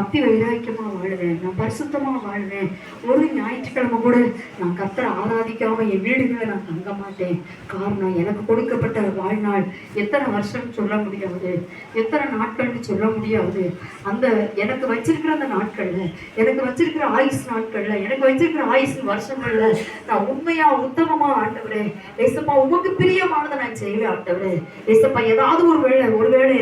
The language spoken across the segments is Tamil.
பக்தி வைராக்கியமா வாழுவேன், நான் பரிசுத்தமா வாழ்வேன். ஒரு ஞாயிற்றுக்கிழமை கூட நான் கர்த்தரை ஆராதிக்காம என் வீடுகளை நான் தங்க மாட்டேன். காரணம், எனக்கு கொடுக்கப்பட்ட வாழ்நாள் எத்தனை வருஷம் சொல்ல முடியாது, எத்தனை நாட்கள்னு சொல்ல முடியாது. அந்த எனக்கு வச்சிருக்கிற அந்த நாட்கள்ல, எனக்கு வச்சிருக்கிற ஆயுசு நாட்கள்ல, எனக்கு வச்சிருக்கிற ஆயுசு வருஷங்கள்ல நான் உண்மையா உத்தமமா ஆண்டவரே ஏசப்பா உமக்கு பிரியமானதை நான் செய்வேன். ஆண்டவரே ஏசப்பா ஏதாவது ஒருவேளை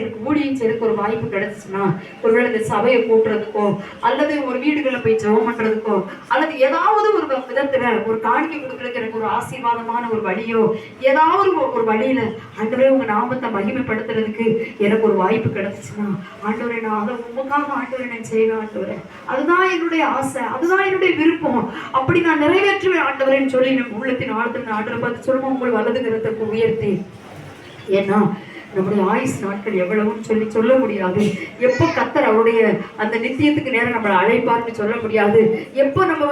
எனக்கு ஊழியம் செய்யறதுக்கு ஒரு வாய்ப்பு கிடைச்சுன்னா, ஒருவேளை இந்த சபையை கூட்டுறதுக்கோ அல்லது ஒரு வீடுகளில் போய் ஜெபம் பண்றதுக்கோ அல்லது ஏதாவது ஒரு விதத்துல ஒரு காணிக்கை கொடுக்கறதுக்கு எனக்கு ஒரு ஆசீர்வாதமான ஒரு வழியோ ஏதாவது ஒரு வழியில ஆண்டவரே உங்க நாமத்தை மகிமைப்படுத்துறதுக்கு எனக்கு ஒரு வாய்ப்பு கிடைச்சுன்னா, ஆண்டவரே நான் அதை உங்களுக்காக ஆண்டவரை நான் செய்வேன். ஆண்டவரே அதுதான் என்னுடைய ஆசை, அதுதான் என்னுடைய விருப்பம், அப்படி நான் நிறைவேற்றுவேன் ஆண்டவரேன்னு சொல்லி நம்ம உள்ளத்தின் ஆழத்தில் ஆண்டவரை பார்த்து சொல்லுவோம். உங்கள் வலது கரத்துக்கு உயர்த்தி. ஏன்னா நம்முடைய ஆயுஸ் நாட்கள் எவ்வளவுன்னு சொல்ல முடியாது. எப்போ கர்த்தர் அவருடைய அந்த நித்தியத்துக்கு நேரம் நம்மளை அழைப்பார்னு சொல்ல முடியாது. எப்போ நம்ம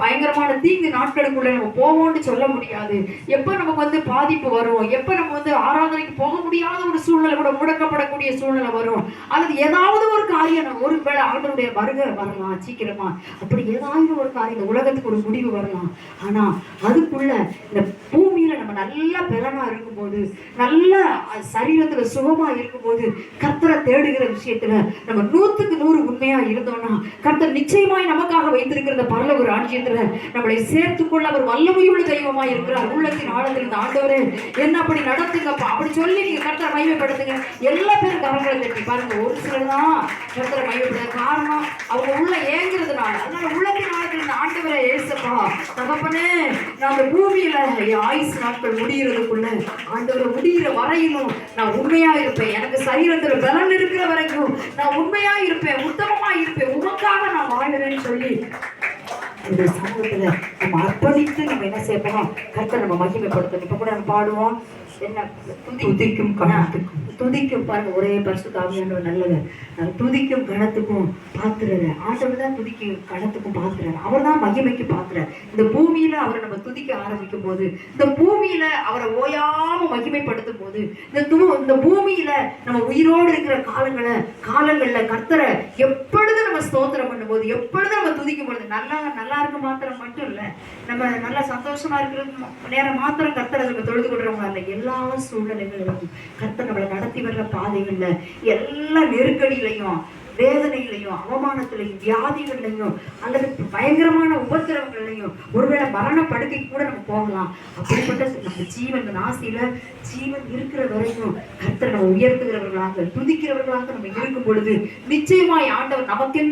பயங்கரமான தீங்கு நாட்களுக்குள்ள நம்ம போவோம்னு சொல்ல முடியாது. எப்போ நமக்கு பாதிப்பு வரும், எப்போ நம்ம ஆராதனைக்கு போக முடியாத ஒரு சூழ்நிலை கூட முடக்கப்படக்கூடிய சூழ்நிலை வரும், அல்லது ஏதாவது ஒரு காரியம் ஒரு வேளை ஆண்டவருடைய வருகை வரலாம் சீக்கிரமா, அப்படி ஏதாவது ஒரு காரியம் இந்த உலகத்துக்கு ஒரு முடிவு வரலாம். ஆனா அதுக்குள்ள இந்த பூமியில நம்ம நல்லா பலனா இருக்கும்போது, நல்ல சரீரத்துல சுகமா இருக்கும்போது, கர்த்தரை தேடுகிற விஷயத்துல நம்ம 100க்கு 100 உண்மையா இருந்தோம்னா, கர்த்தர் நிச்சயமாய் நமக்காக வைத்திருக்கிற பரலோக ராஜ்யத்துல நம்மளை சேர்த்துக்கொள்ள அவர் வல்லமையுள்ள தெய்வமா இருக்கிறார். உள்ளத்தின் ஆழத்தில் இந்த ஆண்டவரே என்ன அப்படி நடத்துங்கப்பா அப்படி சொல்லி நீங்க கர்த்தரை மகிமைப்படுத்துங்க. எல்லா பேரும் கரங்களை தட்டி பாருங்க. ஒரு சிலர் தான் கர்த்தரை மகிமைப்படுத்த காரணம் அவங்க உள்ள ஏங்குறதுனால. அதனால உள்ளத்தின் ஆழத்தில் இந்த ஆண்டவரை ஏசப்பா தகப்பனே, நான் அந்த பூமியில ஆயுசு நாட்கள் முடிகிறதுக்குள்ள ஆண்டவரை முடிகிற வரையிலும் நான் உண்மையா இருப்பேன். எனக்கு சரீரத்துல பலன் இருக்கிற வரைக்கும் நான் உண்மையா இருப்பேன், உத்தமமா இருப்பேன், உமக்காக நான் வாழ்வேன்னு சொல்லி இந்த சமூகத்துல நம்ம அர்ப்பணித்து நம்ம என்ன செய்யணும், கர்த்தரை நம்ம மகிமைப்படுத்தணும். இப்ப கூட நம்ம பாடுவோம், என்ன துதிக்கும் கணத்துக்கும் துதிக்கும் பாருங்க. ஒரே பரிசுத்த ஆவியானவர் நல்லவர். துதிக்கும் கணத்துக்கும் பாத்துறாரு. ஆண்டவர் தான் துதிக்கும் கணத்துக்கும் பாத்துறாரு. அவர் தான் மகிமைக்கு பாத்துறாரு. இந்த பூமியில அவரை நம்ம துதிக்க ஆரம்பிக்கும் போது, இந்த பூமியில அவரை ஓயாம மகிமைப்படுத்தும் போது, இந்த பூமியில நம்ம உயிரோடு இருக்கிற காலங்கள்ல கர்த்தரை எப்பொழுது நம்ம ஸ்தோத்திரம் பண்ணும் போது, எப்பொழுது நம்ம துதிக்கும் பொழுது, நல்லா இருக்க மாத்திரம் மட்டும் இல்ல, நம்ம நல்லா சந்தோஷமா இருக்கிற நேரம் மாத்திரம் கர்த்தரை நம்ம தொழுது கொள்றவங்க அந்த எல்லா சூழ்நிலைகளிலும் கர்த்தர் நம்மளை நடத்தி வர்ற பாதைகள்ல எல்லா நெருக்கடியிலையும் வேதனையிலையும் அவமானத்திலையும் வியாதிகள்லையும் அல்லது பயங்கரமான உபத்திரவங்கள்லையும் ஒருவேளை மரண படுக்கை கூட நம்ம போகலாம். அப்படிப்பட்ட நம்ம ஜீவன் நாசியில ஜீவன் இருக்கிற வரைக்கும் கர்த்தர் நம்ம உயர்த்துகிறவர்களாக துதிக்கிறவர்களாக நம்ம இருக்கும் பொழுது நிச்சயமாய் ஆண்டவர் நமக்கு